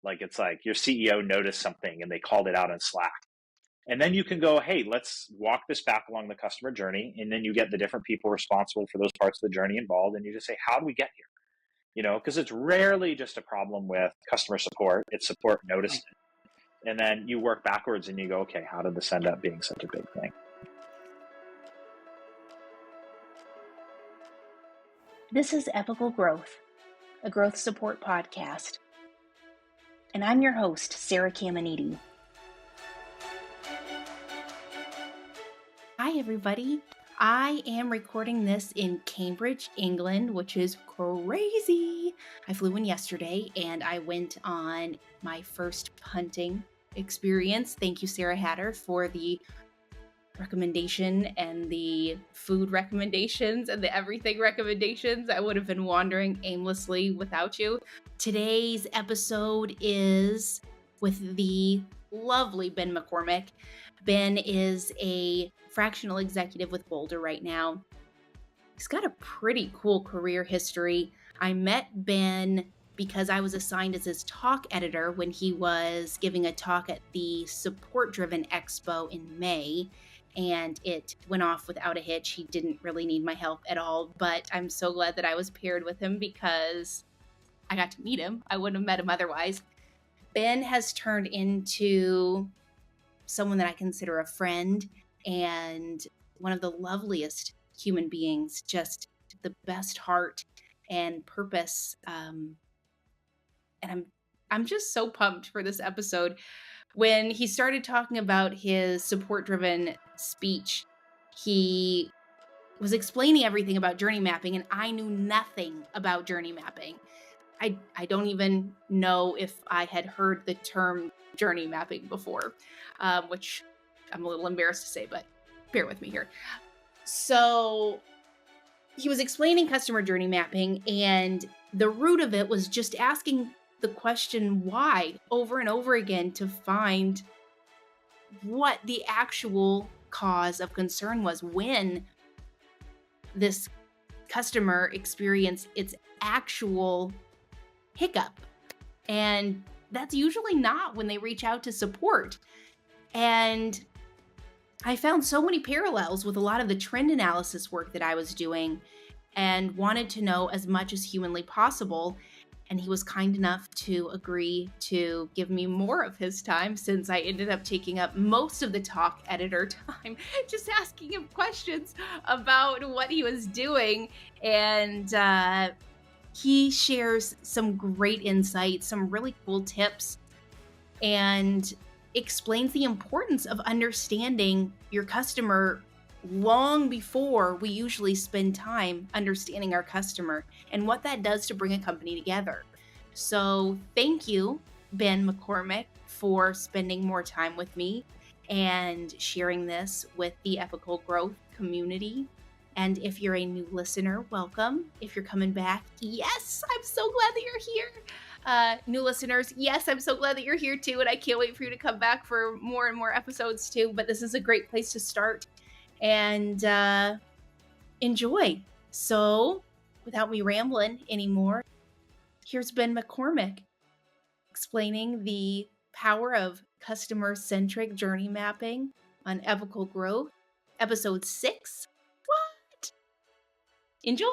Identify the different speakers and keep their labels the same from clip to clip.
Speaker 1: Like it's like your CEO noticed something and they called it out in Slack. And then you can go, hey, let's walk this back along the customer journey. And then you get the different people responsible for those parts of the journey involved. And you just say, how do we get here? Because it's rarely just a problem with customer support. It's support noticed it. And then you work backwards and you go, okay, how did this end up being such a big thing?
Speaker 2: This is Epochal Growth, a growth support podcast. And I'm your host, Sarah Caminiti. Hi, everybody. I am recording this in Cambridge, England, which is crazy. I flew in yesterday and I went on my first hunting experience. Thank you, Sarah Hatter, for the recommendation and the food recommendations and the everything recommendations. I would have been wandering aimlessly without you. Today's episode is with the lovely Ben McCormack. Ben is a fractional executive with Boldr right now. He's got a pretty cool career history. I met Ben because I was assigned as his talk editor when he was giving a talk at the Support Driven Expo in May, and it went off without a hitch. He didn't really need my help at all, but I'm so glad that I was paired with him because I got to meet him. I wouldn't have met him otherwise. Ben has turned into someone that I consider a friend and one of the loveliest human beings, just the best heart and purpose. And I'm just so pumped for this episode. When he started talking about his support-driven speech, he was explaining everything about journey mapping, and I knew nothing about journey mapping. I don't even know if I had heard the term journey mapping before, which I'm a little embarrassed to say, but bear with me here. So he was explaining customer journey mapping, and the root of it was just asking the question why over and over again to find what the actual cause of concern was when this customer experienced its actual hiccup. And that's usually not when they reach out to support. And I found so many parallels with a lot of the trend analysis work that I was doing and wanted to know as much as humanly possible. And he was kind enough to agree to give me more of his time since I ended up taking up most of the talk editor time, just asking him questions about what he was doing. And he shares some great insights, some really cool tips, and explains the importance of understanding your customer long before we usually spend time understanding our customer and what that does to bring a company together. So thank you, Ben McCormack, for spending more time with me and sharing this with the Epochal Growth community. And if you're a new listener, welcome. If you're coming back, yes, I'm so glad that you're here. New listeners, yes, I'm so glad that you're here too. And I can't wait for you to come back for more and more episodes too. But this is a great place to start and enjoy. So without me rambling anymore, here's Ben McCormack explaining the power of customer-centric journey mapping on Epochal Growth, episode 6. What? Enjoy.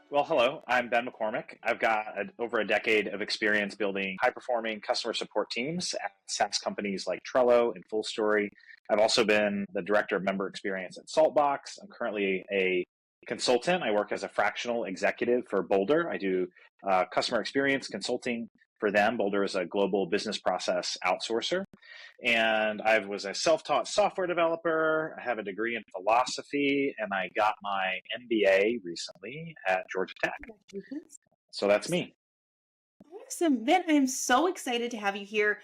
Speaker 1: Well, hello, I'm Ben McCormack. I've got over a decade of experience building high-performing customer support teams at SaaS companies like Trello and FullStory. I've also been the director of member experience at Saltbox. I'm currently a consultant. I work as a fractional executive for Boldr. I do customer experience consulting for them. Boldr is a global business process outsourcer. And I was a self-taught software developer. I have a degree in philosophy, and I got my MBA recently at Georgia Tech. So that's me.
Speaker 2: Awesome. Ben, I'm so excited to have you here.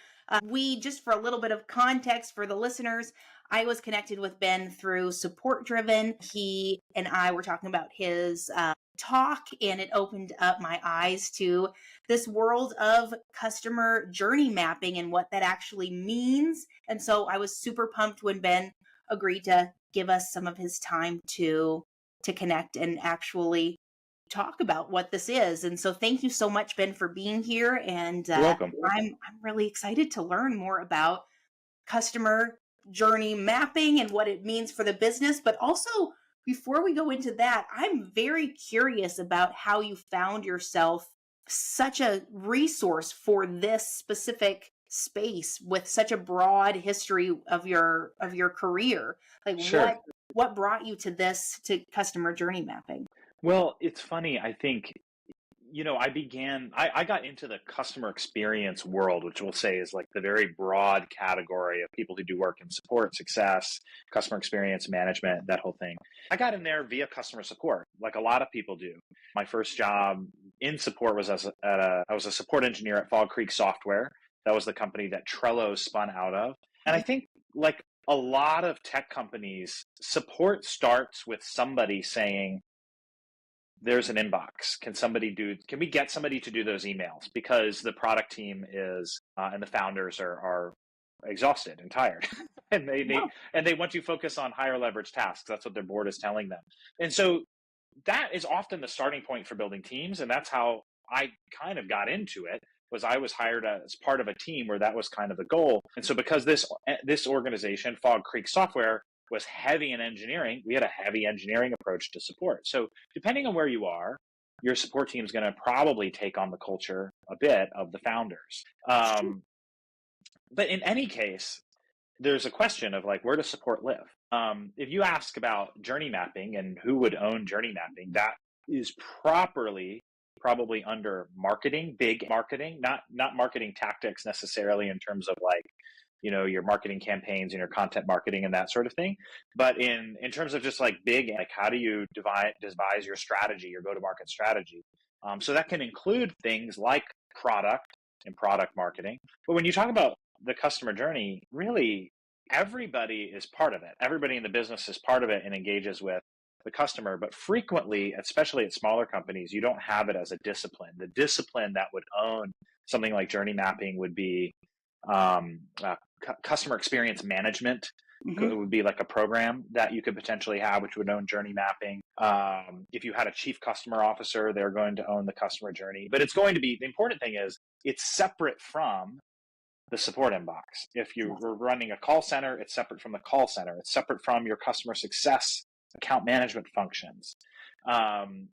Speaker 2: Just for a little bit of context for the listeners, I was connected with Ben through Support Driven. He and I were talking about his talk, and it opened up my eyes to this world of customer journey mapping and what that actually means. And so I was super pumped when Ben agreed to give us some of his time to connect and actually talk about what this is. And so thank you so much, Ben, for being here. And
Speaker 1: You're welcome.
Speaker 2: I'm really excited to learn more about customer journey mapping and what it means for the business. But also, before we go into that, I'm very curious about how you found yourself such a resource for this specific space with such a broad history of your career. Like
Speaker 1: Sure.
Speaker 2: what brought you to this, to customer journey mapping?
Speaker 1: Well, it's funny. I think, I got into the customer experience world, which we'll say is like the very broad category of people who do work in support, success, customer experience management, that whole thing. I got in there via customer support, like a lot of people do. My first job in support was I was a support engineer at Fog Creek Software. That was the company that Trello spun out of. And I think, like a lot of tech companies, support starts with somebody saying, there's an inbox. Can we get somebody to do those emails? Because the product team is, and the founders are exhausted and tired. and they want you to focus on higher leverage tasks. That's what their board is telling them. And so that is often the starting point for building teams. And that's how I kind of got into it. Was I was hired as part of a team where that was kind of the goal. And so because this organization, Fog Creek Software, was heavy in engineering, we had a heavy engineering approach to support. So depending on where you are, your support team is going to probably take on the culture a bit of the founders. But in any case, there's a question of like, where does support live? If you ask about journey mapping and who would own journey mapping, that is probably under marketing, big marketing, not marketing tactics necessarily in terms of like, your marketing campaigns and your content marketing and that sort of thing. But in terms of just like big, like how do you devise your strategy, your go-to-market strategy? So that can include things like product and product marketing. But when you talk about the customer journey, really everybody is part of it. Everybody in the business is part of it and engages with the customer. But frequently, especially at smaller companies, you don't have it as a discipline. The discipline that would own something like journey mapping would be customer experience management. It would be like a program that you could potentially have, which would own journey mapping. If you had a chief customer officer, they're going to own the customer journey. But it's going to be, the important thing is it's separate from the support inbox. If you were running a call center, it's separate from the call center. It's separate from your customer success account management functions.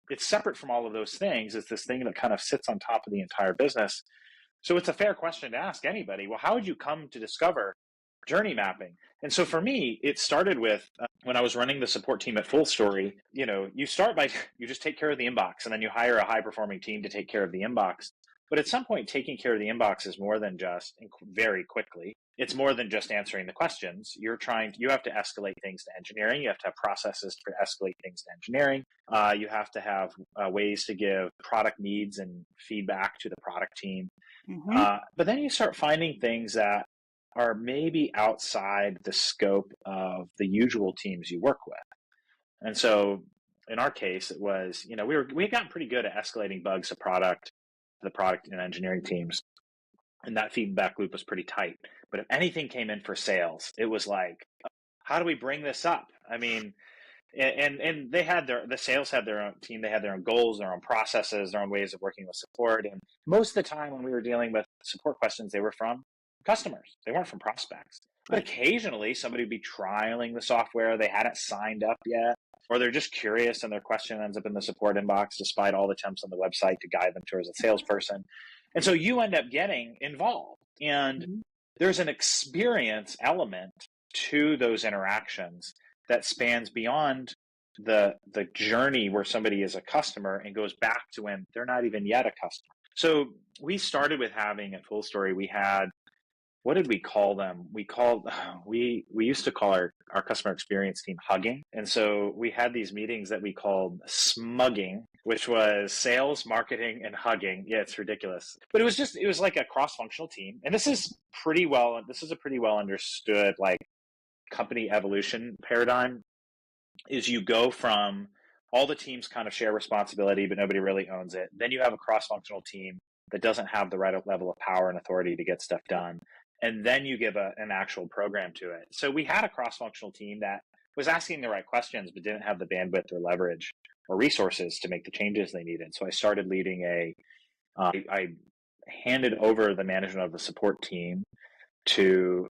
Speaker 1: It's separate from all of those things. It's this thing that kind of sits on top of the entire business. So it's a fair question to ask anybody. Well, how would you come to discover journey mapping? And so for me, it started with when I was running the support team at Full Story. You start by, you just take care of the inbox, and then you hire a high performing team to take care of the inbox. But at some point, taking care of the inbox is more than just, very quickly, it's more than just answering the questions. You have to escalate things to engineering. You have to have processes to escalate things to engineering. You have to have ways to give product needs and feedback to the product team. But then you start finding things that are maybe outside the scope of the usual teams you work with. And so in our case, it was, we had gotten pretty good at escalating bugs to the product and engineering teams. And that feedback loop was pretty tight. But if anything came in for sales, it was like, how do we bring this up? I mean, and they had the sales had their own team. They had their own goals, their own processes, their own ways of working with support. And most of the time when we were dealing with support questions, they were from customers. They weren't from prospects. But occasionally somebody would be trialing the software. They hadn't signed up yet, or they're just curious and their question ends up in the support inbox despite all the attempts on the website to guide them towards a salesperson. And so you end up getting involved. And there's an experience element to those interactions that spans beyond the journey where somebody is a customer and goes back to when they're not even yet a customer. So we started with having at Full Story, we had, what did we call them? We used to call our customer experience team hugging. And so we had these meetings that we called smugging, which was sales, marketing, and hugging. Yeah, it's ridiculous. But it was like a cross-functional team. And this is a pretty well understood like company evolution paradigm. Is you go from all the teams kind of share responsibility, but nobody really owns it. Then you have a cross-functional team that doesn't have the right level of power and authority to get stuff done. And then you give an actual program to it. So we had a cross-functional team that was asking the right questions, but didn't have the bandwidth or leverage or resources to make the changes they needed. So I started leading I handed over the management of the support team to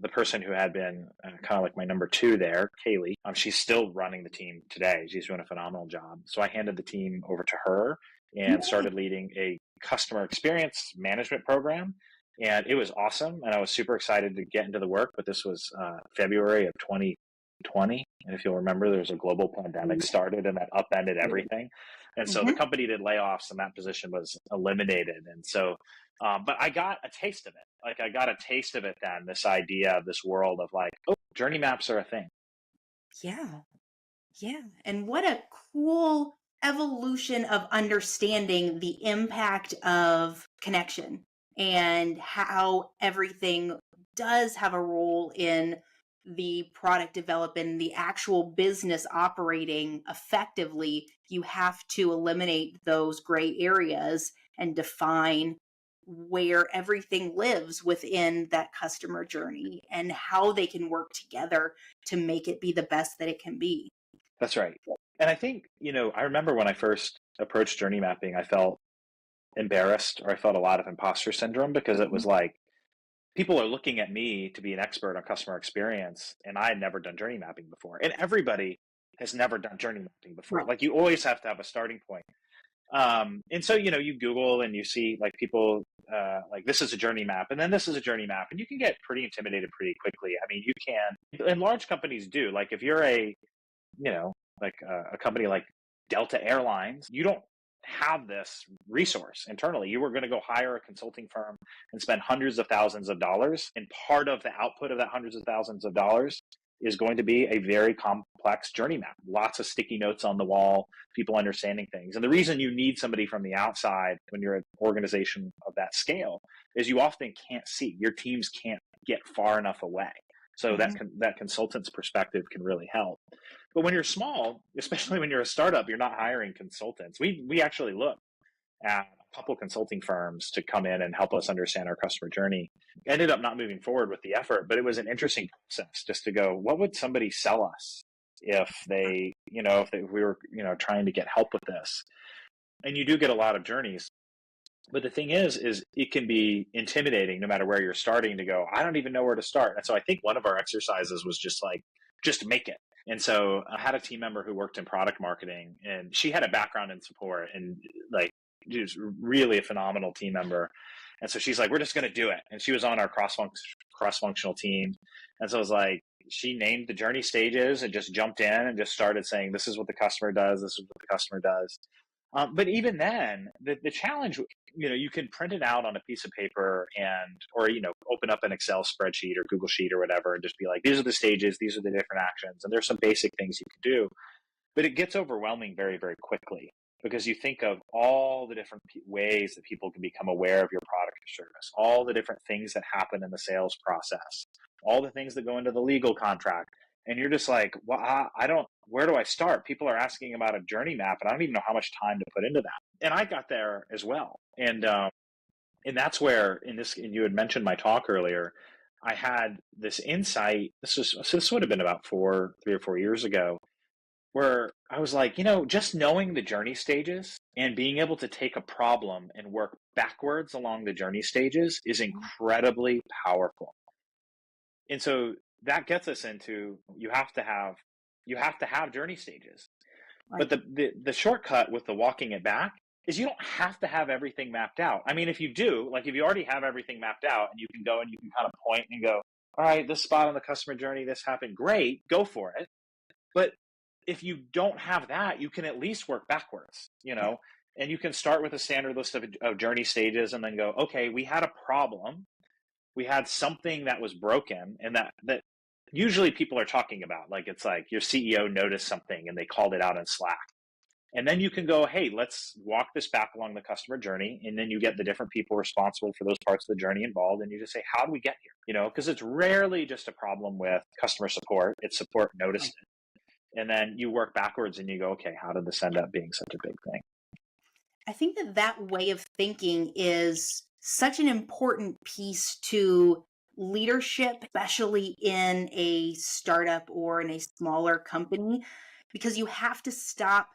Speaker 1: the person who had been kind of like my number two there, Kaylee. She's still running the team today. She's doing a phenomenal job. So I handed the team over to her and started leading a customer experience management program. And it was awesome. And I was super excited to get into the work. But this was February of 2020. And if you'll remember, there's a global pandemic started and that upended everything. And so the company did layoffs and that position was eliminated. And so but I got a taste of it. Like I got a taste of it then, this idea of this world of like, oh, journey maps are a thing.
Speaker 2: Yeah. Yeah. And what a cool evolution of understanding the impact of connection and how everything does have a role in the product development, the actual business operating effectively. You have to eliminate those gray areas and define where everything lives within that customer journey and how they can work together to make it be the best that it can be.
Speaker 1: That's right. And I think, I remember when I first approached journey mapping, I felt embarrassed or I felt a lot of imposter syndrome because it was like, people are looking at me to be an expert on customer experience, and I had never done journey mapping before. And everybody has never done journey mapping before.
Speaker 2: Right.
Speaker 1: Like you always have to have a starting point. And so, you Google and you see like people like this is a journey map and then this is a journey map, and you can get pretty intimidated pretty quickly. I mean, you can, and large companies do. Like if you're like a company like Delta Airlines, you don't have this resource internally. You were going to go hire a consulting firm and spend hundreds of thousands of dollars. And part of the output of that hundreds of thousands of dollars is going to be a very complex journey map, lots of sticky notes on the wall, people understanding things. And the reason you need somebody from the outside when you're an organization of that scale is you often can't see. Your teams can't get far enough away. So that consultant's perspective can really help. But when you're small, especially when you're a startup, you're not hiring consultants. We actually look at a couple consulting firms to come in and help us understand our customer journey. Ended up not moving forward with the effort, but it was an interesting process just to go, what would somebody sell us if they, if we were, trying to get help with this? And you do get a lot of journeys. But the thing is it can be intimidating no matter where you're starting to go, I don't even know where to start. And so I think one of our exercises was just make it. And so I had a team member who worked in product marketing, and she had a background in support and like, she was really a phenomenal team member. And so she's like, we're just going to do it. And she was on our cross-functional team. And so it was like, she named the journey stages and just jumped in and just started saying, this is what the customer does. This is what the customer does. But even then, the challenge, you can print it out on a piece of paper or open up an Excel spreadsheet or Google Sheet or whatever and just be like, these are the stages, these are the different actions. And there's some basic things you can do. But it gets overwhelming very, very quickly because you think of all the different ways that people can become aware of your product or service, all the different things that happen in the sales process, all the things that go into the legal contract. And you're just like, well, where do I start? People are asking about a journey map and I don't even know how much time to put into that. And I got there as well. And that's where and you had mentioned my talk earlier, I had this insight. This would have been about 3 or 4 years ago, where I was like, just knowing the journey stages and being able to take a problem and work backwards along the journey stages is incredibly powerful. And so that gets us into you have to have journey stages. Right. But the shortcut with the walking it back is you don't have to have everything mapped out. I mean, if you do, like if you already have everything mapped out and you can go and you can kind of point and go, all right, this spot on the customer journey, this happened, great, go for it. But if you don't have that, you can at least work backwards, and you can start with a standard list of journey stages and then go, okay, we had a problem. We had something that was broken, and that usually people are talking about, like it's like your CEO noticed something and they called it out in Slack. And then you can go, hey, let's walk this back along the customer journey. And then you get the different people responsible for those parts of the journey involved. And you just say, how do we get here? Because it's rarely just a problem with customer support. It's support noticed it. And then you work backwards and you go, okay, how did this end up being such a big thing?
Speaker 2: I think that way of thinking is such an important piece to leadership, especially in a startup or in a smaller company, because you have to stop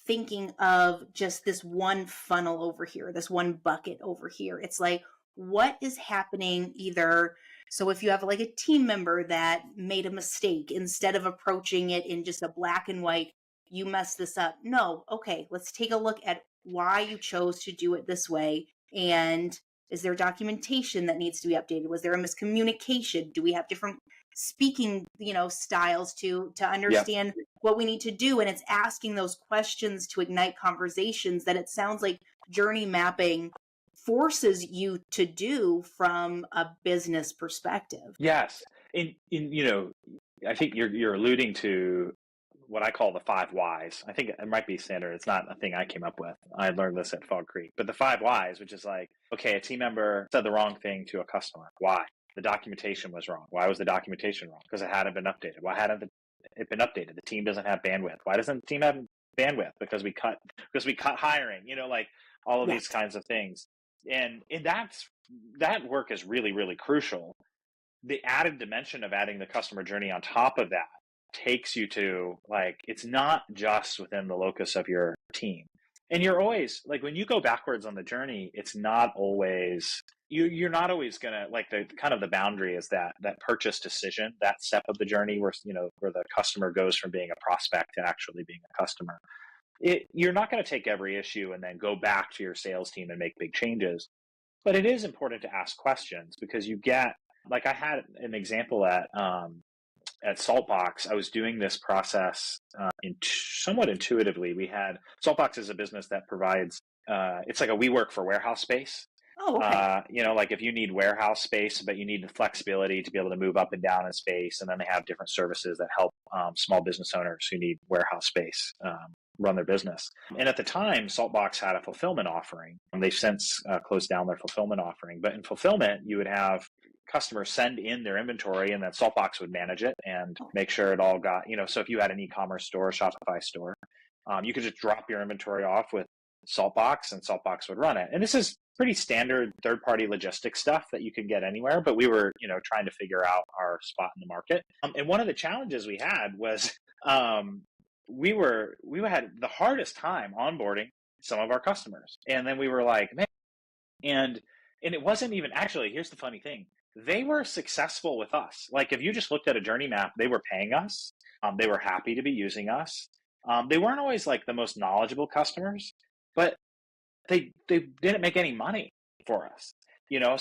Speaker 2: thinking of just this one funnel over here, this one bucket over here. It's like, what is happening either? So if you have like a team member that made a mistake, instead of approaching it in just a black and white, you messed this up. No, okay, let's take a look at why you chose to do it this way. And is there documentation that needs to be updated? Was there a miscommunication? Do we have different speaking, styles to understand what we need to do? And it's asking those questions to ignite conversations that it sounds like journey mapping forces you to do from a business perspective.
Speaker 1: Yes. I think you're alluding to what I call the 5 whys. I think it might be standard. It's not a thing I came up with. I learned this at Fog Creek. But the 5 whys, which is like, okay, a team member said the wrong thing to a customer. Why? The documentation was wrong. Why was the documentation wrong? Because it hadn't been updated. Why hadn't it been updated? The team doesn't have bandwidth. Why doesn't the team have bandwidth? Because we cut hiring, like all of these kinds of things. And that work is really, really crucial. The added dimension of adding the customer journey on top of that takes you to, like, it's not just within the locus of your team. And you're always, like, when you go backwards on the journey, it's not always, you're not always going to, like, the kind of the boundary is that purchase decision, that step of the journey where the customer goes from being a prospect to actually being a customer. You're not going to take every issue and then go back to your sales team and make big changes. But it is important to ask questions, because you get, like, I had an example at Saltbox. I was doing this process somewhat intuitively. Saltbox is a business that provides, it's like a WeWork for warehouse space.
Speaker 2: Oh, okay.
Speaker 1: Like if you need warehouse space, but you need the flexibility to be able to move up and down in space. And then they have different services that help small business owners who need warehouse space run their business. And at the time, Saltbox had a fulfillment offering. They've since closed down their fulfillment offering. But in fulfillment, you would have customers send in their inventory, and then Saltbox would manage it and make sure it all got, so if you had an e-commerce store, a Shopify store, you could just drop your inventory off with Saltbox and Saltbox would run it. And this is pretty standard third-party logistics stuff that you could get anywhere, but we were, trying to figure out our spot in the market. And one of the challenges we had was we had the hardest time onboarding some of our customers. And then we were like, man, and it wasn't even, actually, here's the funny thing. They were successful with us. Like, if you just looked at a journey map, they were paying us. They were happy to be using us. They weren't always like the most knowledgeable customers, but they didn't make any money for us.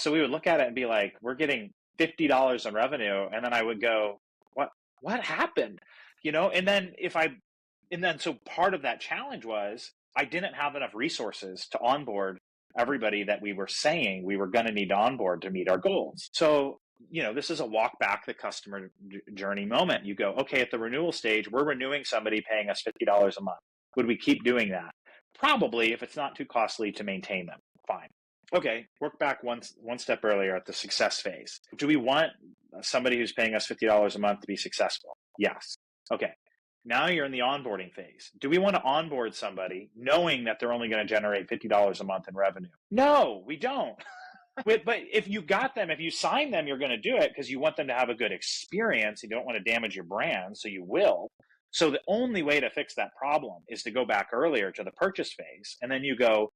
Speaker 1: So we would look at it and be like, we're getting $50 in revenue. And then I would go, what happened? And then so part of that challenge was I didn't have enough resources to onboard everybody that we were saying we were going to need to onboard to meet our goals. So, this is a walk back the customer journey moment. You go, okay, at the renewal stage, we're renewing somebody paying us $50 a month. Would we keep doing that? Probably, if it's not too costly to maintain them. Fine. Okay, work back one step earlier at the success phase. Do we want somebody who's paying us $50 a month to be successful? Yes. Okay. Now you're in the onboarding phase. Do we want to onboard somebody knowing that they're only going to generate $50 a month in revenue? No, we don't. But if you got them, if you sign them, you're going to do it because you want them to have a good experience. You don't want to damage your brand, so you will. So the only way to fix that problem is to go back earlier to the purchase phase. And then you go,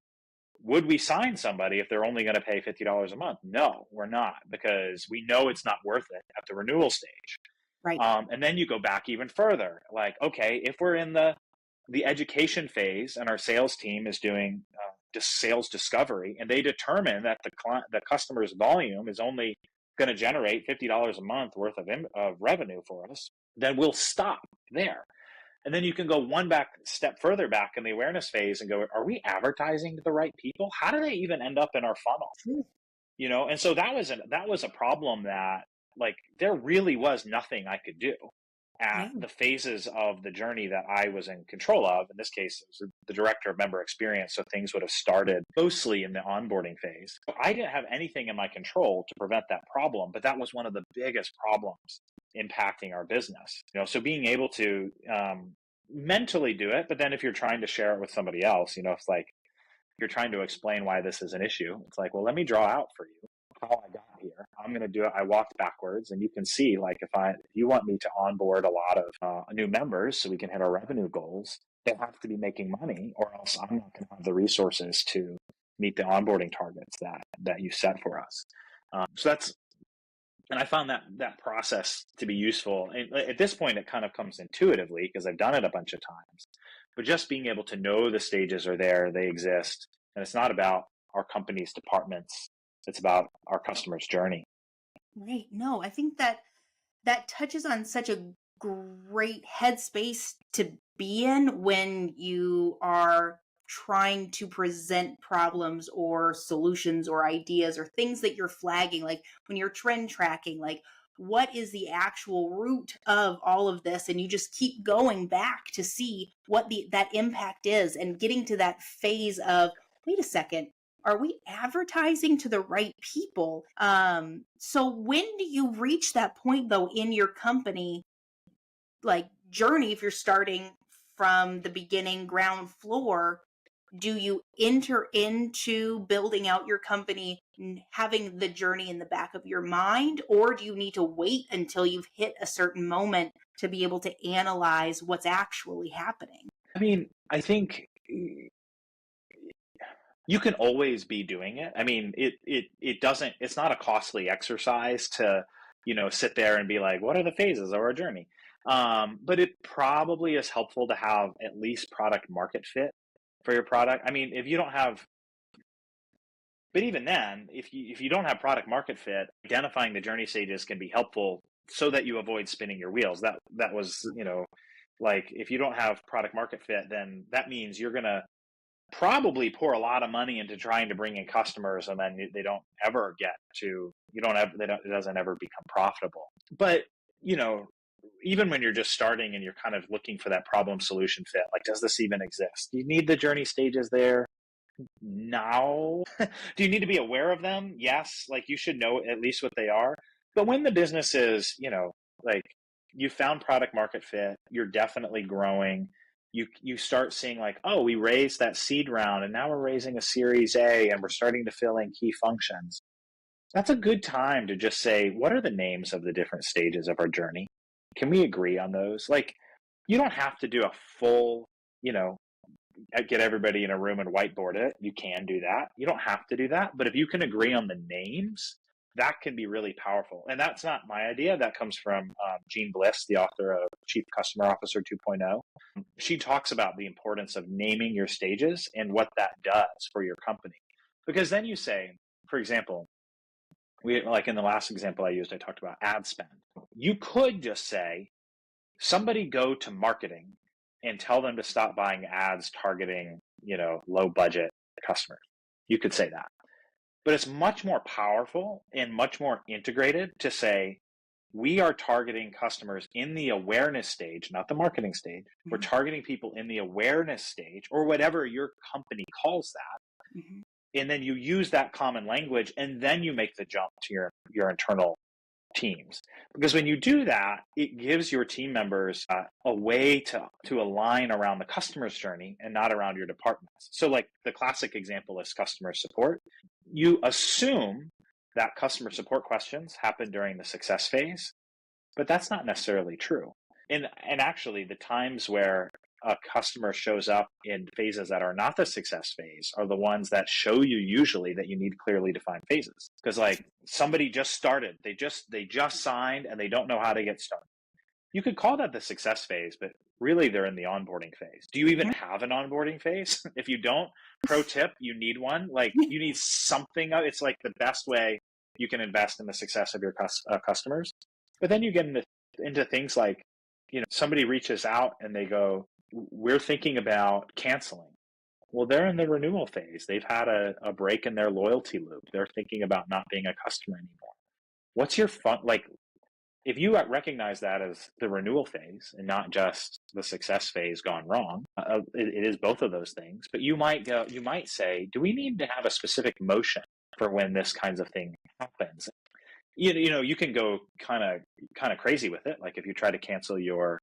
Speaker 1: would we sign somebody if they're only going to pay $50 a month? No, we're not, because we know it's not worth it at the renewal stage.
Speaker 2: Right.
Speaker 1: And then you go back even further. Like, okay, if we're in the education phase and our sales team is doing sales discovery, and they determine that the customer's volume is only going to generate $50 a month worth of revenue for us, then we'll stop there. And then you can go one step further back in the awareness phase and go, are we advertising to the right people? How do they even end up in our funnel? And so that was a problem that, like, there really was nothing I could do at the phases of the journey that I was in control of. In this case, it was the director of member experience, so things would have started mostly in the onboarding phase. So I didn't have anything in my control to prevent that problem, but that was one of the biggest problems impacting our business. So being able to mentally do it, but then if you're trying to share it with somebody else, it's like you're trying to explain why this is an issue. It's like, well, let me draw out for you how I got here. I'm going to do it. I walked backwards, and you can see, like, if you want me to onboard a lot of new members so we can hit our revenue goals, they have to be making money, or else I'm not going to have the resources to meet the onboarding targets that you set for us. And I found that process to be useful. And at this point, it kind of comes intuitively because I've done it a bunch of times. But just being able to know the stages are there, they exist, and it's not about our company's departments. It's about our customer's journey.
Speaker 2: Right. No, I think that touches on such a great headspace to be in when you are trying to present problems or solutions or ideas or things that you're flagging, like when you're trend tracking, like what is the actual root of all of this, and you just keep going back to see what that impact is, and getting to that phase of, wait a second, are we advertising to the right people? So when do you reach that point though in your company, like journey, if you're starting from the beginning, ground floor, do you enter into building out your company having the journey in the back of your mind, or do you need to wait until you've hit a certain moment to be able to analyze what's actually happening?
Speaker 1: I mean, I think you can always be doing it. I mean, it's not a costly exercise to, sit there and be like, what are the phases of our journey? But it probably is helpful to have at least product market fit for your product. I mean, if you don't have, but even then, if you don't have product market fit, identifying the journey stages can be helpful so that you avoid spinning your wheels. That was, like, if you don't have product market fit, then that means you're going to probably pour a lot of money into trying to bring in customers, and then they don't ever get to, it doesn't ever become profitable. But, even when you're just starting and you're kind of looking for that problem solution fit, like, does this even exist? Do you need the journey stages there? No. Do you need to be aware of them? Yes. Like, you should know at least what they are. But when the business is, like, you found product market fit, you're definitely growing. You start seeing, like, oh, we raised that seed round and now we're raising a Series A and we're starting to fill in key functions. That's a good time to just say, what are the names of the different stages of our journey? Can we agree on those? Like, you don't have to do a full, get everybody in a room and whiteboard it. You can do that. You don't have to do that. But if you can agree on the names, that can be really powerful. And that's not my idea. That comes from Jean Bliss, the author of Chief Customer Officer 2.0. She talks about the importance of naming your stages and what that does for your company. Because then you say, for example, like in the last example I used, I talked about ad spend. You could just say, somebody go to marketing and tell them to stop buying ads targeting, low budget customers. You could say that. But it's much more powerful and much more integrated to say, we are targeting customers in the awareness stage, not the marketing stage. Mm-hmm. We're targeting people in the awareness stage, or whatever your company calls that. Mm-hmm. And then you use that common language, and then you make the jump to your internal teams. Because when you do that, it gives your team members a way to align around the customer's journey and not around your departments. So, like, the classic example is customer support. You assume that customer support questions happen during the success phase, but that's not necessarily true. And actually, the times where a customer shows up in phases that are not the success phase are the ones that show you usually that you need clearly defined phases. Because, like, somebody just started, they just signed and they don't know how to get started. You could call that the success phase, but really they're in the onboarding phase. Do you even have an onboarding phase? If you don't, pro tip, you need one. Like, you need something. It's like the best way you can invest in the success of your customers. But then you get into things like, somebody reaches out and they go, we're thinking about canceling. Well, they're in the renewal phase. They've had a break in their loyalty loop. They're thinking about not being a customer anymore. What's your fun? Like, if you recognize that as the renewal phase and not just the success phase gone wrong, it is both of those things. But you might say, do we need to have a specific motion for when this kinds of thing happens? You can go kind of crazy with it. Like, if you try to cancel your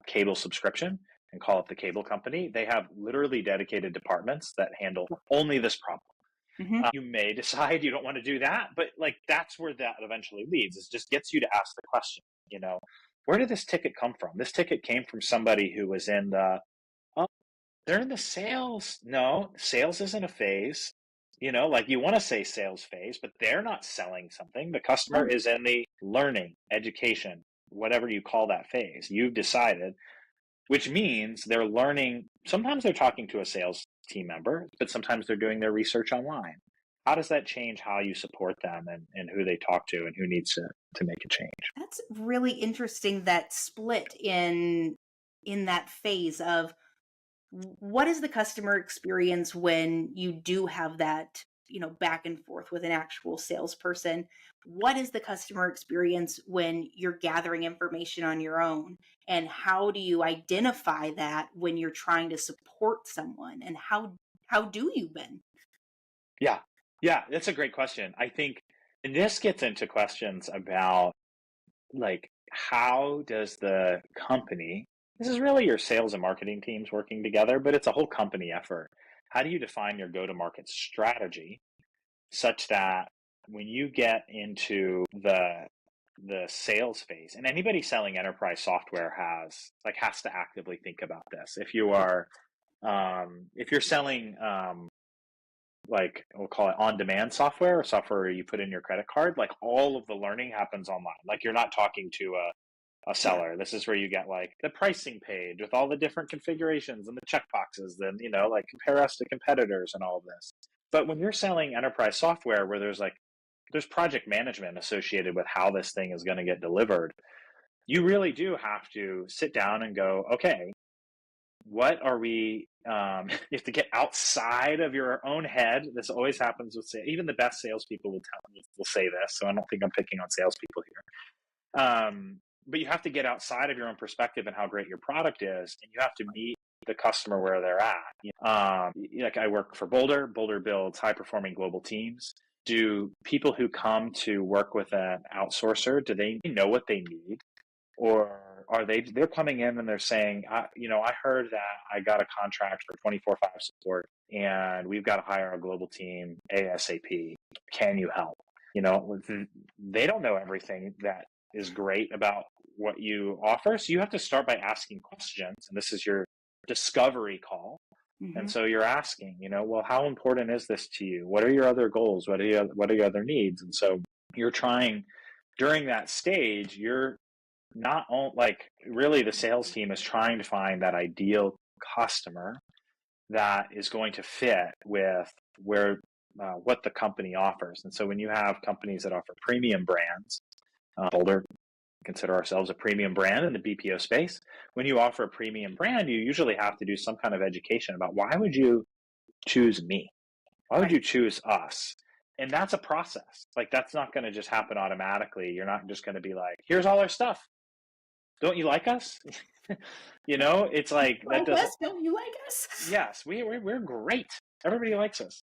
Speaker 1: cable subscription and call up the cable company, they have literally dedicated departments that handle only this problem. You may decide you don't want to do that, but like that's where that eventually leads. It just gets you to ask the question, where did this ticket come from? This ticket came from somebody who was in oh, they're in the sales. No, sales isn't a phase. Like you want to say sales phase, but they're not selling something. The customer is in the learning, education, whatever you call that phase. You've decided, which means they're learning. Sometimes they're talking to a sales team member, but sometimes they're doing their research online. How does that change how you support them and who they talk to and who needs to make a change?
Speaker 2: That's really interesting, that split in that phase of what is the customer experience when you do have that, back and forth with an actual salesperson? What is the customer experience when you're gathering information on your own? And how do you identify that when you're trying to support someone? And how do you, Ben?
Speaker 1: Yeah. Yeah, that's a great question. I think, and this gets into questions about like, how does the company, this is really your sales and marketing teams working together, but it's a whole company effort. How do you define your go-to-market strategy such that when you get into the sales phase, and anybody selling enterprise software has to actively think about this. If you're selling like we'll call it on-demand software or software you put in your credit card, like all of the learning happens online. Like you're not talking to a seller. This is where you get like the pricing page with all the different configurations and the checkboxes, then, like compare us to competitors and all of this. But when you're selling enterprise software where there's project management associated with how this thing is going to get delivered, you really do have to sit down and go, okay, what are we, you have to get outside of your own head. This always happens with even the best salespeople will say this. So I don't think I'm picking on salespeople here. But you have to get outside of your own perspective and how great your product is. And you have to meet the customer where they're at. Like I work for Boldr. Boldr builds high performing global teams. Do people who come to work with an outsourcer, do they know what they need? Or are they're coming in and they're saying, I heard that I got a contract for 24/5 support and we've got to hire a global team ASAP. Can you help? They don't know everything that is great about what you offer. So you have to start by asking questions. And this is your discovery call. Mm-hmm. And so you're asking, well, how important is this to you? What are your other goals? What are your other needs? And so you're trying during that stage, you're not like really the sales team is trying to find that ideal customer that is going to fit with what the company offers. And so when you have companies that offer premium brands, Boldr consider ourselves a premium brand in the BPO space. When you offer a premium brand, you usually have to do some kind of education about why would you choose me? Why would you choose us? And that's a process. Like that's not going to just happen automatically. You're not just going to be like, here's all our stuff. Don't you like us? It's like that doesn't.
Speaker 2: Don't you like us?
Speaker 1: Yes, we're great. Everybody likes us.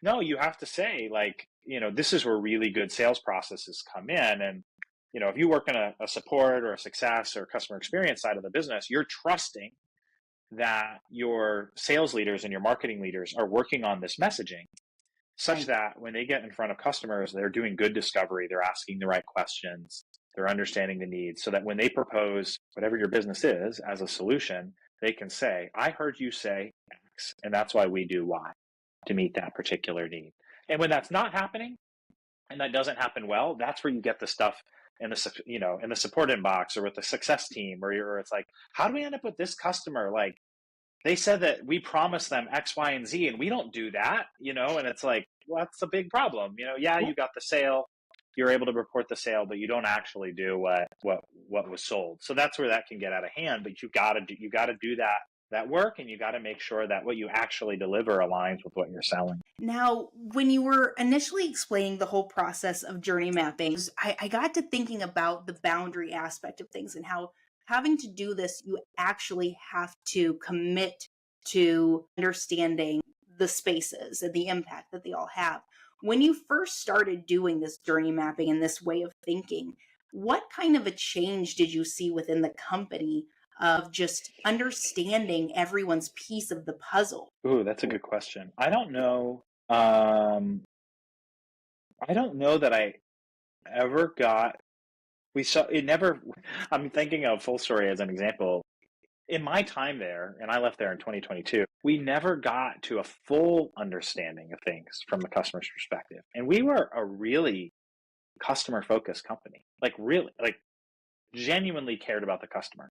Speaker 1: No, you have to say like, this is where really good sales processes come in. And if you work in a support or a success or customer experience side of the business, you're trusting that your sales leaders and your marketing leaders are working on this messaging such that when they get in front of customers, they're doing good discovery, they're asking the right questions, they're understanding the needs, so that when they propose whatever your business is as a solution, they can say, I heard you say X, and that's why we do Y to meet that particular need. And when that's not happening, and that doesn't happen well, that's where you get the stuff in the in the support inbox or with the success team, where it's like, how do we end up with this customer? Like they said that we promised them X, Y, and Z, and we don't do that, and it's like, well, that's a big problem. Yeah, you got the sale, you're able to report the sale, but you don't actually do what was sold. So that's where that can get out of hand. But you got to do that work, and you got to make sure that what you actually deliver aligns with what you're selling.
Speaker 2: Now, when you were initially explaining the whole process of journey mapping, I got to thinking about the boundary aspect of things and how having to do this, you actually have to commit to understanding the spaces and the impact that they all have. When you first started doing this journey mapping and this way of thinking, what kind of a change did you see within the company of just understanding everyone's piece of the puzzle?
Speaker 1: Ooh, that's a good question. I don't know. I don't know that I ever got, we saw it never, I'm thinking of Full Story as an example. In my time there, and I left there in 2022, we never got to a full understanding of things from the customer's perspective. And we were a really customer focused company, like really, like genuinely cared about the customer.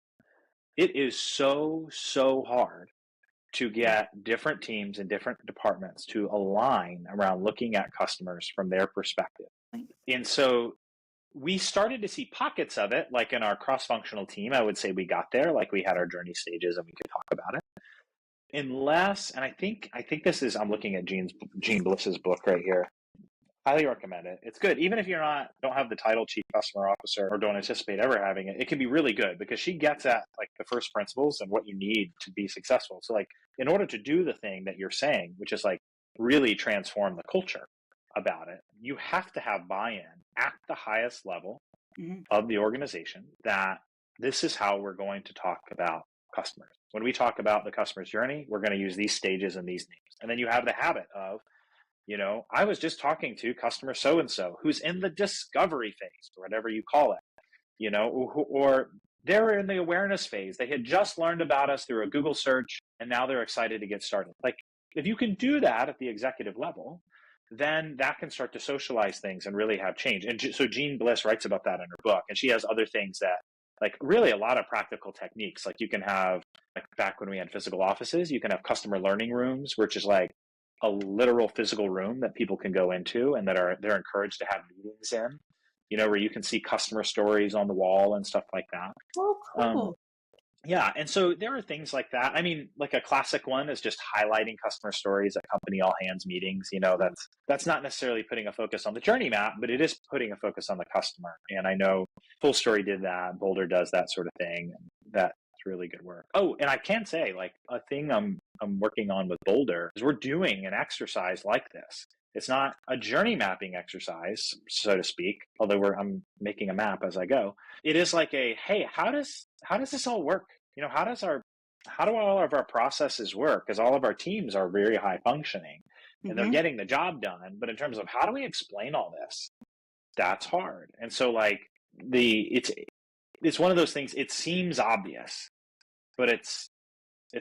Speaker 1: It is so, so hard to get different teams and different departments to align around looking at customers from their perspective. And so we started to see pockets of it, like in our cross-functional team. I would say we got there, like we had our journey stages and we could talk about it. Unless, and I think this is, I'm looking at Gene Bliss's book right here. Highly recommend it. It's good. Even if don't have the title Chief Customer Officer or don't anticipate ever having it, it can be really good because she gets at like the first principles and what you need to be successful. So like in order to do the thing that you're saying, which is like really transform the culture about it, you have to have buy-in at the highest level of the organization that this is how we're going to talk about customers. When we talk about the customer's journey, we're going to use these stages and these names. And then you have the habit of, I was just talking to customer so-and-so who's in the discovery phase or whatever you call it, or they're in the awareness phase. They had just learned about us through a Google search and now they're excited to get started. Like if you can do that at the executive level, then that can start to socialize things and really have change. And so Jean Bliss writes about that in her book. And she has other things that, like really a lot of practical techniques. Like you can have, like back when we had physical offices, you can have customer learning rooms, which is like a literal physical room that people can go into and they're encouraged to have meetings in, where you can see customer stories on the wall and stuff like that.
Speaker 2: Oh, cool.
Speaker 1: Yeah. And so there are things like that. I mean, like a classic one is just highlighting customer stories at company all hands meetings. That's not necessarily putting a focus on the journey map, but it is putting a focus on the customer. And I know Full Story did that. Boldr does that sort of thing. That's really good work. Oh, and I can say like a thing I'm working on with Boldr is we're doing an exercise like this. It's not a journey mapping exercise, so to speak, although I'm making a map as I go. It is like hey, how does this all work? How do all of our processes work? Because all of our teams are very high functioning and they're getting the job done. But in terms of how do we explain all this, that's hard. And so like it's one of those things, it seems obvious, but it's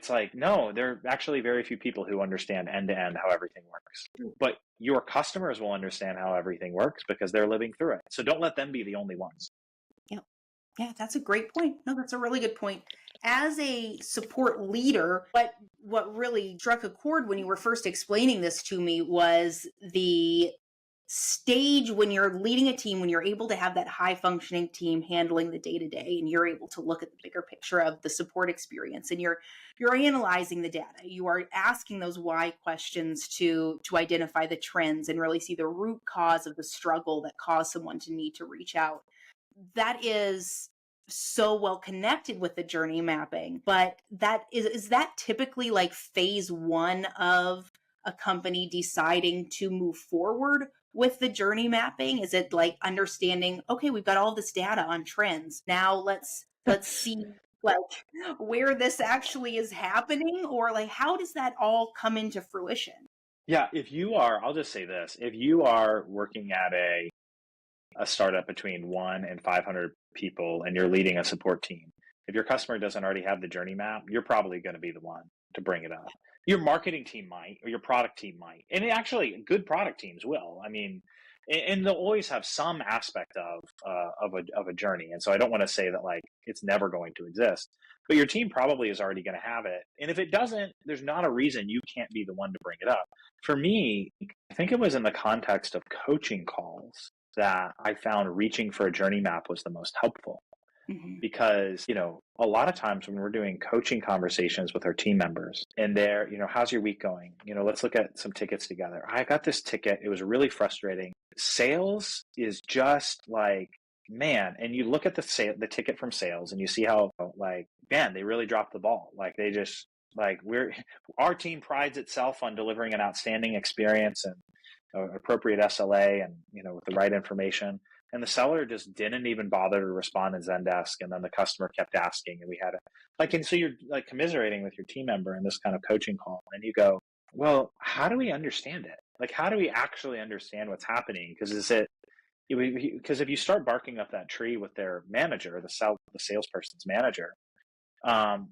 Speaker 1: like, no, there are actually very few people who understand end to end how everything works. But your customers will understand how everything works because they're living through it. So don't let them be the only ones.
Speaker 2: Yeah, that's a great point. No, that's a really good point. As a support leader, what really struck a chord when you were first explaining this to me was the stage when you're leading a team, when you're able to have that high functioning team handling the day-to-day and you're able to look at the bigger picture of the support experience and you're analyzing the data. You are asking those why questions to identify the trends and really see the root cause of the struggle that caused someone to need to reach out. That is so well connected with the journey mapping, but that is that typically like phase one of a company deciding to move forward with the journey mapping? Is it like understanding, okay, we've got all this data on trends. Now let's see like where this actually is happening, or like how does that all come into fruition?
Speaker 1: Yeah, I'll just say this, if you are working at a startup between 1 and 500 people and you're leading a support team, if your customer doesn't already have the journey map, you're probably going to be the one to bring it up. Your marketing team might, or your product team might, and actually good product teams will. I mean, and they'll always have some aspect of a journey. And so I don't want to say that like it's never going to exist, but your team probably is already going to have it. And if it doesn't, there's not a reason you can't be the one to bring it up. For me, I think it was in the context of coaching calls that I found reaching for a journey map was the most helpful. Because, a lot of times when we're doing coaching conversations with our team members and they're, how's your week going? Let's look at some tickets together. I got this ticket. It was really frustrating. Sales is just like, man. And you look at the ticket from sales and you see how like, man, they really dropped the ball. Like they just like our team prides itself on delivering an outstanding experience and appropriate SLA and, with the right information. And the seller just didn't even bother to respond in Zendesk. And then the customer kept asking and we had it and so you're like commiserating with your team member in this kind of coaching call. And you go, well, how do we understand it? Like, how do we actually understand what's happening? Because if you start barking up that tree with their manager, the salesperson's manager, um,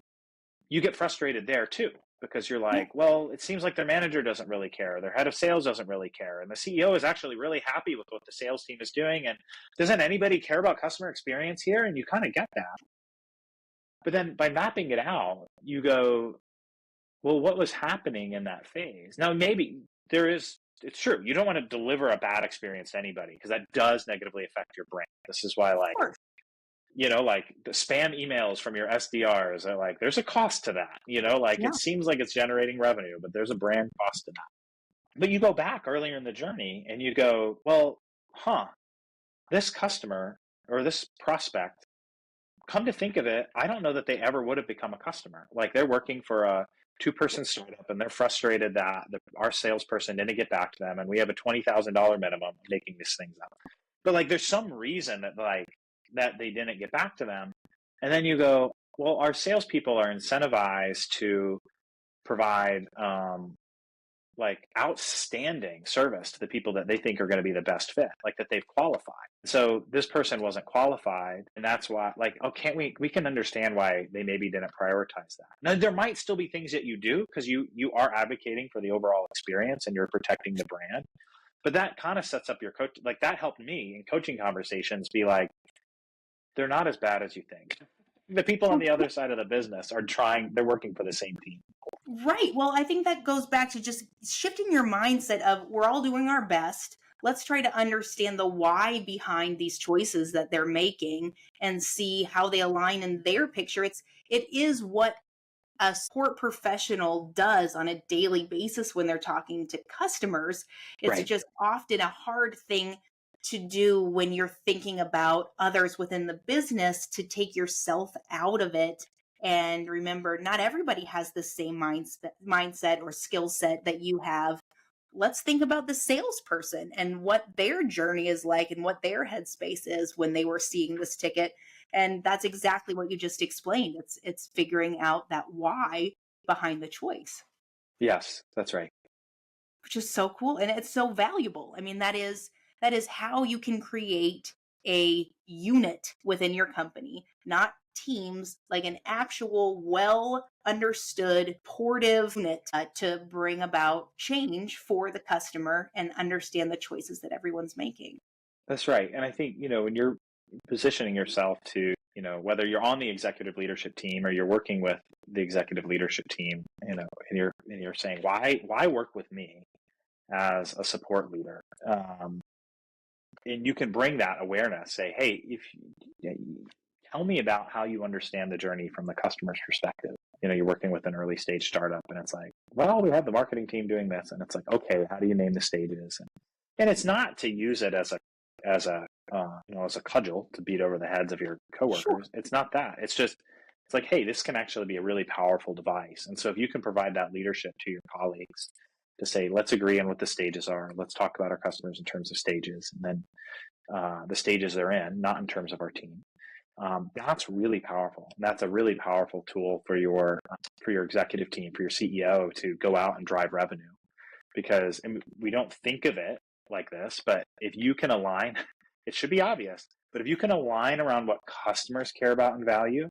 Speaker 1: you get frustrated there too, because you're
Speaker 2: Yeah.
Speaker 1: like, well, it seems like their manager doesn't really care. Their head of sales doesn't really care. And the CEO is actually really happy with what the sales team is doing. And doesn't anybody care about customer experience here? And you kind of get that. But then by mapping it out, you go, well, what was happening in that phase? Now, maybe it's true. You don't want to deliver a bad experience to anybody because that does negatively affect your brand. This is why,
Speaker 2: Of
Speaker 1: like,
Speaker 2: course.
Speaker 1: like the spam emails from your SDRs are like, there's a cost to that, like
Speaker 2: Yeah.
Speaker 1: it seems like it's generating revenue, but there's a brand cost to that. But you go back earlier in the journey and you go, well, this customer or this prospect, come to think of it, I don't know that they ever would have become a customer. Like they're working for a 2-person startup and they're frustrated that our salesperson didn't get back to them. And we have a $20,000 minimum making these things up. But like, there's some reason that they didn't get back to them. And then you go, well, our salespeople are incentivized to provide like outstanding service to the people that they think are going to be the best fit, like that they've qualified. So this person wasn't qualified, and that's why, like, oh, can't we can understand why they maybe didn't prioritize that. Now there might still be things that you do because you are advocating for the overall experience and you're protecting the brand. But that kind of sets up your coach. Like that helped me in coaching conversations be like, they're not as bad as you think. The people on the other side of the business they're working for the same team.
Speaker 2: Right. Well, I think that goes back to just shifting your mindset of we're all doing our best. Let's try to understand the why behind these choices that they're making and see how they align in their picture. It is what a support professional does on a daily basis when they're talking to customers. It's
Speaker 1: Right.
Speaker 2: just often a hard thing to do when you're thinking about others within the business to take yourself out of it. And remember, not everybody has the same mindset or skill set that you have. Let's think about the salesperson and what their journey is like and what their headspace is when they were seeing this ticket. And that's exactly what you just explained. It's figuring out that why behind the choice,
Speaker 1: Yes, that's right.
Speaker 2: which is so cool and it's so valuable. I mean, that is how you can create a unit within your company, not teams, like an actual well understood portive unit to bring about change for the customer and understand the choices that everyone's making.
Speaker 1: That's right. And I think, when you're positioning yourself to, whether you're on the executive leadership team or you're working with the executive leadership team, and you're saying, why work with me as a support leader? And you can bring that awareness, say, hey, tell me about how you understand the journey from the customer's perspective. You're working with an early stage startup and it's like, well, we have the marketing team doing this. And it's like, okay, how do you name the stages? And it's not to use it as a cudgel to beat over the heads of your coworkers.
Speaker 2: Sure.
Speaker 1: It's not that. It's like, hey, this can actually be a really powerful device. And so if you can provide that leadership to your colleagues to say, let's agree on what the stages are. Let's talk about our customers in terms of stages, and then the stages they're in, not in terms of our team. That's really powerful. That's a really powerful tool for your executive team, for your CEO to go out and drive revenue. Because we don't think of it like this, but if you can align, it should be obvious, but if you can align around what customers care about and value,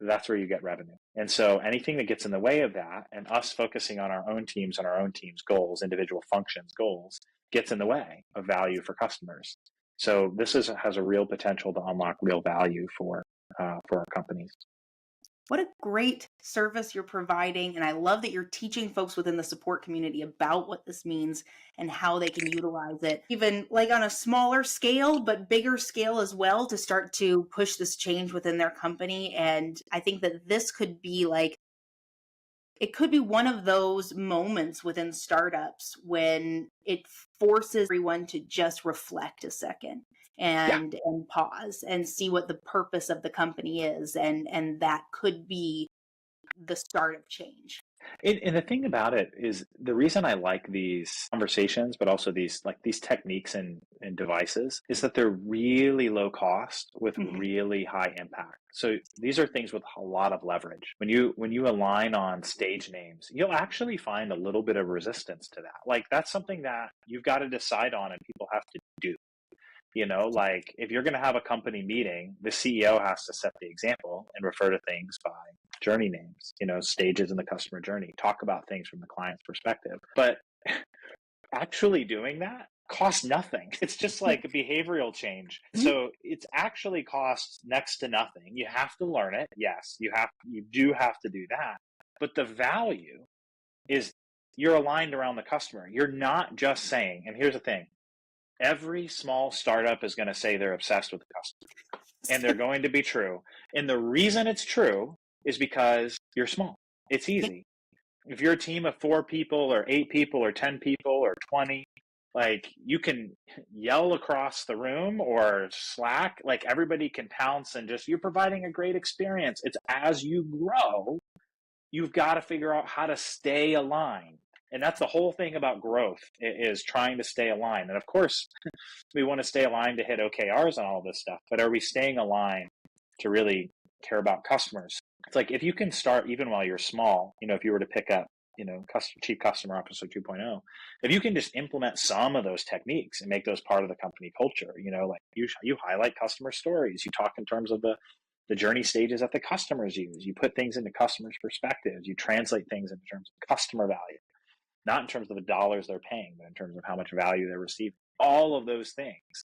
Speaker 1: that's where you get revenue. And so anything that gets in the way of that, and us focusing on our own teams and our own teams' goals, individual functions goals, gets in the way of value for customers. So this has a real potential to unlock real value for our companies.
Speaker 2: What a great service you're providing. And I love that you're teaching folks within the support community about what this means and how they can utilize it, even like on a smaller scale, but bigger scale as well, to start to push this change within their company. And I think that this could be it could be one of those moments within startups when it forces everyone to just reflect a second
Speaker 1: Yeah.
Speaker 2: and pause and see what the purpose of the company is, and that could be the start of change.
Speaker 1: And the thing about it is the reason I like these conversations, but also these techniques and devices is that they're really low cost with really high impact. So these are things with a lot of leverage. When you align on stage names, you'll actually find a little bit of resistance to that. Like that's something that you've got to decide on and people have to do. Like if you're going to have a company meeting, the CEO has to set the example and refer to things by journey names, stages in the customer journey, talk about things from the client's perspective. But actually doing that costs nothing. It's just like a behavioral change. So it's actually costs next to nothing. You have to learn it. Yes, you do have to do that. But the value is you're aligned around the customer. You're not just saying, and here's the thing, every small startup is going to say they're obsessed with the customer, and they're going to be true. And the reason it's true is because you're small. It's easy. If you're a team of 4 people or 8 people or 10 people or 20, like you can yell across the room or Slack, like everybody can pounce and just, you're providing a great experience. It's as you grow, you've got to figure out how to stay aligned. And that's the whole thing about growth, is trying to stay aligned. And of course, we want to stay aligned to hit OKRs and all this stuff, but are we staying aligned to really care about customers? It's like, if you can start even while you're small, if you were to pick up, Chief Customer Officer 2.0, if you can just implement some of those techniques and make those part of the company culture, like you highlight customer stories, you talk in terms of the journey stages that the customers use, you put things into customers' perspectives, you translate things in terms of customer value, not in terms of the dollars they're paying, but in terms of how much value they're receiving. All of those things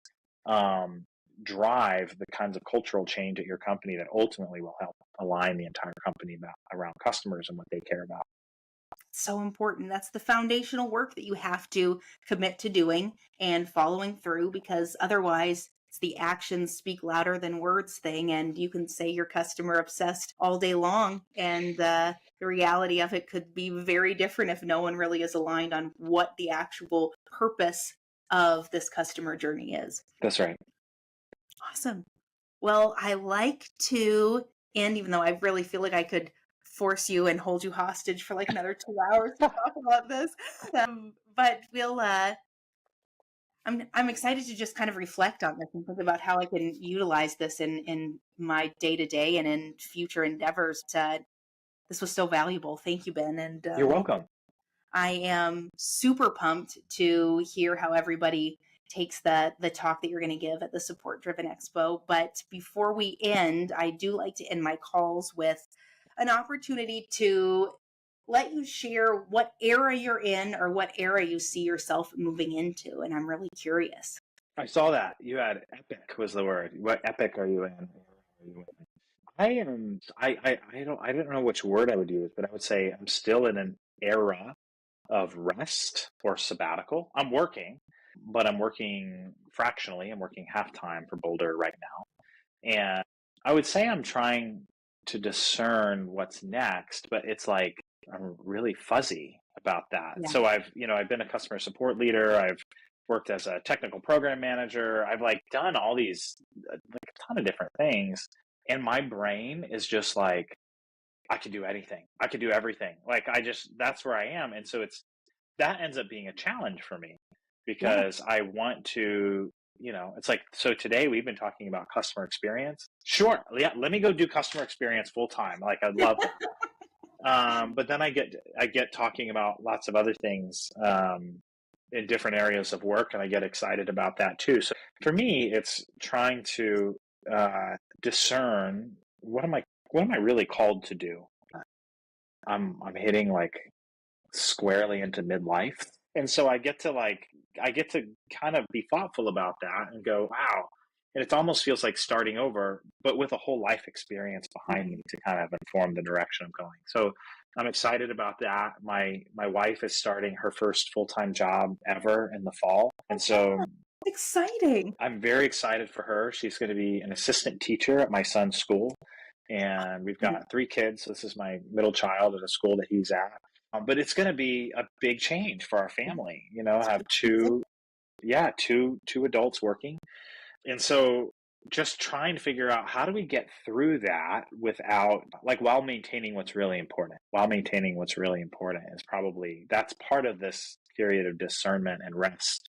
Speaker 1: drive the kinds of cultural change at your company that ultimately will help align the entire company around customers and what they care about.
Speaker 2: So important. That's the foundational work that you have to commit to doing and following through, because otherwise it's the actions speak louder than words thing. And you can say you're customer obsessed all day long, and the reality of it could be very different if no one really is aligned on what the actual purpose of this customer journey is.
Speaker 1: That's right.
Speaker 2: Awesome. Well, I like to end, even though I really feel like I could force you and hold you hostage for like another 2 hours to talk about this. But we'll, I'm excited to just kind of reflect on this and think about how I can utilize this in my day to day and in future endeavors. This was so valuable. Thank you, Ben. And
Speaker 1: you're welcome.
Speaker 2: I am super pumped to hear how everybody takes the talk that you're going to give at the Support Driven Expo. But before we end, I do like to end my calls with an opportunity to let you share what era you're in or what era you see yourself moving into. And I'm really curious.
Speaker 1: I saw that. You had epic was the word. What epic are you in? I don't know which word I would use, but I would say I'm still in an era of rest or sabbatical. I'm working, but I'm working fractionally. I'm working half-time for Boldr right now. And I would say I'm trying to discern what's next, but it's like I'm really fuzzy about that. Yeah. So I've been a customer support leader. I've worked as a technical program manager. I've done all these, a ton of different things. And my brain is just like, I could do anything. I could do everything. That's where I am. And so that ends up being a challenge for me, because I want to, it's like, so today we've been talking about customer experience. Sure. Yeah. Let me go do customer experience full time. I love that. But then I get talking about lots of other things, in different areas of work, and I get excited about that too. So for me, it's trying to, discern what am I really called to do. I'm hitting squarely into midlife, and so I get to kind of be thoughtful about that and go, wow. And it almost feels like starting over, but with a whole life experience behind me to kind of inform the direction I'm going. So I'm excited about that. My wife is starting her first full-time job ever in the fall, and so
Speaker 2: exciting.
Speaker 1: I'm very excited for her. She's going to be an assistant teacher at my son's school, and we've got 3 kids. So this is my middle child at a school that he's at. But it's going to be a big change for our family. I have two adults working. And so just trying to figure out how do we get through that without, like, while maintaining what's really important. While maintaining what's really important is probably, that's part of this period of discernment and rest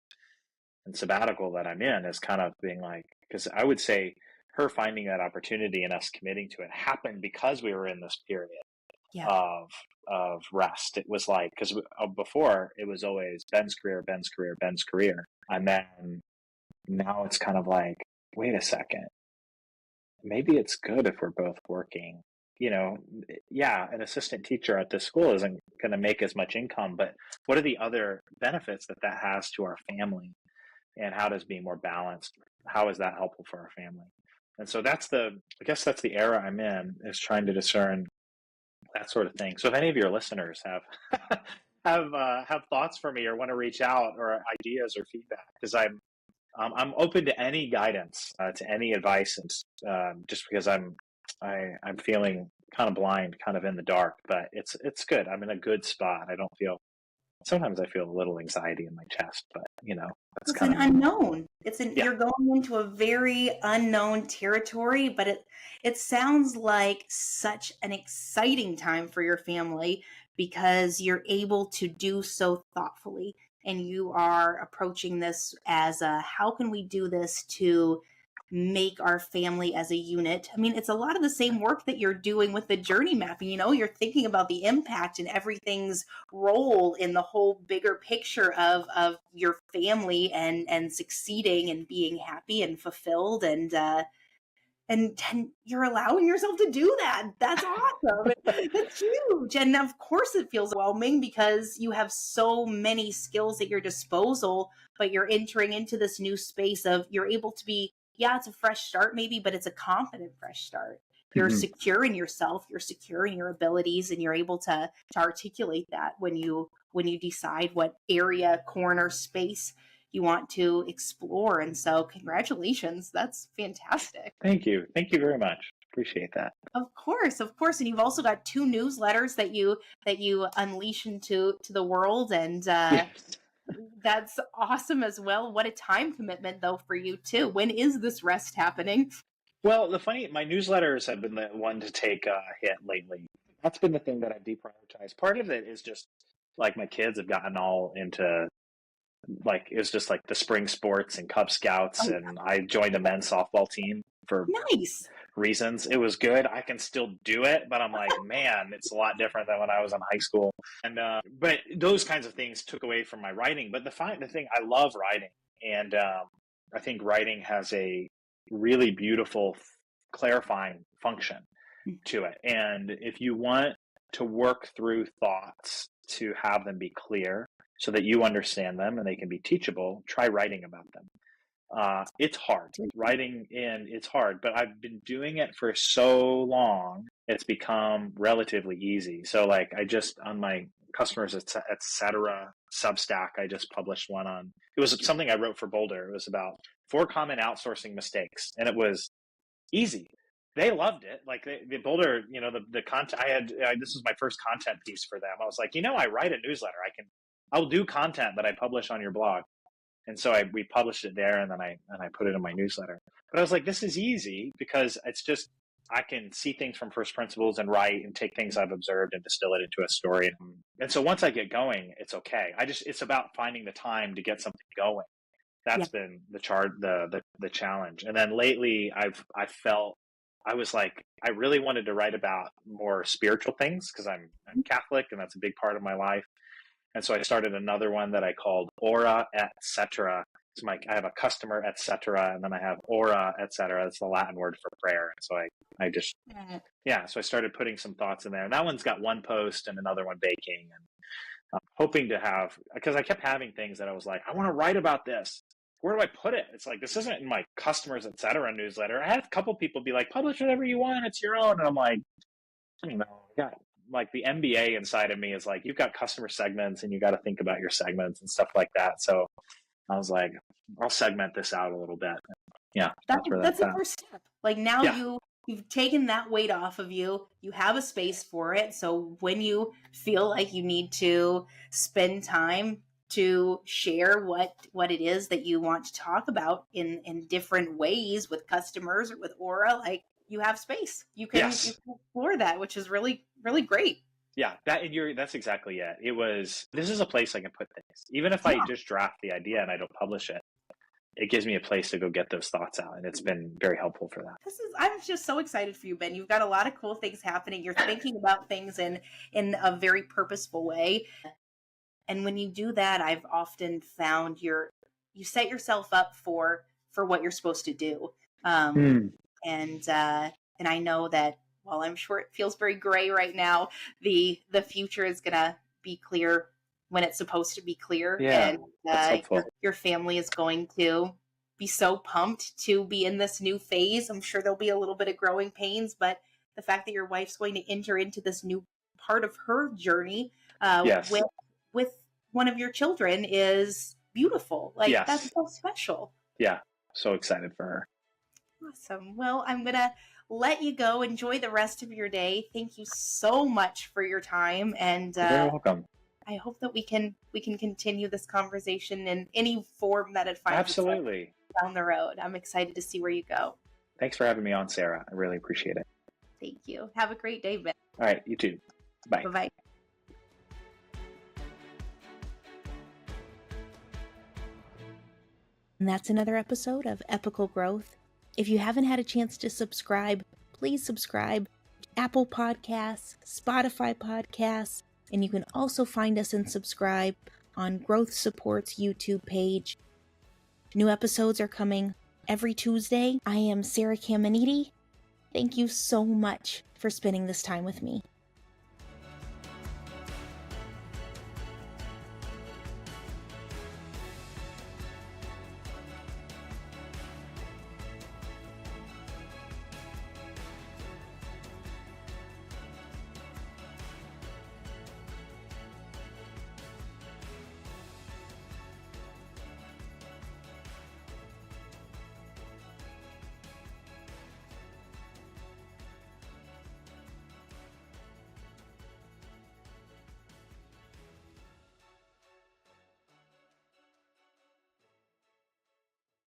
Speaker 1: and sabbatical that I'm in, is kind of being like, because I would say her finding that opportunity and us committing to it happened because we were in this period
Speaker 2: Yeah.
Speaker 1: of rest. It was like, because before it was always Ben's career, Ben's career, Ben's career. And then now it's kind of like, wait a second, maybe it's good if we're both working. Yeah, an assistant teacher at this school isn't going to make as much income, but what are the other benefits that has to our family? And how does being more balanced, how is that helpful for our family? And so I guess that's the era I'm in, is trying to discern that sort of thing. So if any of your listeners have have thoughts for me or want to reach out or ideas or feedback, because I'm open to any guidance, to any advice, and just because I'm feeling kind of blind, kind of in the dark, but it's good. I'm in a good spot. Sometimes I feel a little anxiety in my chest, but that's
Speaker 2: It's
Speaker 1: kind
Speaker 2: an
Speaker 1: of
Speaker 2: unknown.
Speaker 1: yeah.
Speaker 2: You're going into a very unknown territory, but it sounds like such an exciting time for your family because you're able to do so thoughtfully, and you are approaching this as a, how can we do this to make our family as a unit? I mean, it's a lot of the same work that you're doing with the journey mapping. You're thinking about the impact and everything's role in the whole bigger picture of your family and succeeding and being happy and fulfilled, and you're allowing yourself to do that. That's awesome. That's huge. And of course it feels overwhelming because you have so many skills at your disposal, but you're entering into this new space of, you're able to be, yeah, it's a fresh start maybe, but it's a confident fresh start. You're
Speaker 1: Mm-hmm.
Speaker 2: secure in yourself, you're secure in your abilities, and you're able to articulate that when you decide what area, corner, space you want to explore. And so congratulations, that's fantastic.
Speaker 1: Thank you very much. Appreciate that.
Speaker 2: Of course, of course. And you've also got 2 newsletters that you unleash into the world, and
Speaker 1: Yes.
Speaker 2: that's awesome as well. What a time commitment though for you too. When is this rest happening?
Speaker 1: Well, my newsletters have been the one to take a hit lately. That's been the thing that I've deprioritized. Part of it is just like my kids have gotten all into, like, it was just like the spring sports and Cub Scouts,
Speaker 2: Oh,
Speaker 1: and I joined a men's softball team for
Speaker 2: nice.
Speaker 1: reasons. It was good. I can still do it, but I'm like, man, it's a lot different than when I was in high school. And but those kinds of things took away from my writing. But the thing, I love writing, and I think writing has a really beautiful clarifying function to it. And if you want to work through thoughts to have them be clear so that you understand them and they can be teachable, try writing about them. It's hard. It's hard, but I've been doing it for so long, it's become relatively easy. So like, I just, on my customers, etc. Substack, I just published one on, it was something I wrote for Boldr. It was about 4 common outsourcing mistakes, and it was easy. They loved it. Like the Boldr, the content this was my first content piece for them. I was like, I write a newsletter. I'll do content that I publish on your blog. And so we published it there, and then I put it in my newsletter. But I was like, this is easy because it's just, I can see things from first principles and write and take things I've observed and distill it into a story. And so once I get going, it's okay. It's about finding the time to get something going. That's been the challenge. And then lately I felt, I was like, I really wanted to write about more spiritual things because I'm Catholic, and that's a big part of my life. And so I started another one that I called Ora Etc. So I have a customer, etc., and then I have Ora Etc. That's the Latin word for prayer. And so I just, so I started putting some thoughts in there. And that one's got 1 post and another one baking. And I'm hoping to have, because I kept having things that I was like, I want to write about this. Where do I put it? It's like, this isn't in my customers, etc. newsletter. I had a couple people be like, publish whatever you want. It's your own. And I'm like, I don't know. Like the MBA inside of me is like, you've got customer segments and you got to think about your segments and stuff like that. So I was like, I'll segment this out a little bit. Yeah,
Speaker 2: that's the first step. Like now you've taken that weight off of you. You have a space for it. So when you feel like you need to spend time to share what it is that you want to talk about in different ways with customers or with Aura, like you have space. You can explore that, which is really, really great.
Speaker 1: Yeah, that's exactly it. This is a place I can put things. Even if I just draft the idea and I don't publish it, it gives me a place to go get those thoughts out. And it's been very helpful for that.
Speaker 2: I'm just so excited for you, Ben. You've got a lot of cool things happening. You're thinking about things in a very purposeful way. And when you do that, I've often found you set yourself up for what you're supposed to do. And I know that while I'm sure it feels very gray right now, the future is going to be clear when it's supposed to be clear.
Speaker 1: Yeah,
Speaker 2: and your family is going to be so pumped to be in this new phase. I'm sure there'll be a little bit of growing pains, but the fact that your wife's going to enter into this new part of her journey with one of your children is beautiful. Like, that's so special.
Speaker 1: Yeah, so excited for her.
Speaker 2: Awesome. Well, I'm going to let you go. Enjoy the rest of your day. Thank you so much for your time. And
Speaker 1: you're very welcome.
Speaker 2: I hope that we can continue this conversation in any form that it finds
Speaker 1: Absolutely.
Speaker 2: Down the road. I'm excited to see where you go.
Speaker 1: Thanks for having me on, Sarah. I really appreciate it.
Speaker 2: Thank you. Have a great day, Ben.
Speaker 1: All right, you too. Bye.
Speaker 2: Bye-bye. And that's another episode of Epochal Growth. If you haven't had a chance to subscribe, please subscribe to Apple Podcasts, Spotify Podcasts, and you can also find us and subscribe on Growth Support's YouTube page. New episodes are coming every Tuesday. I am Sarah Caminiti. Thank you so much for spending this time with me.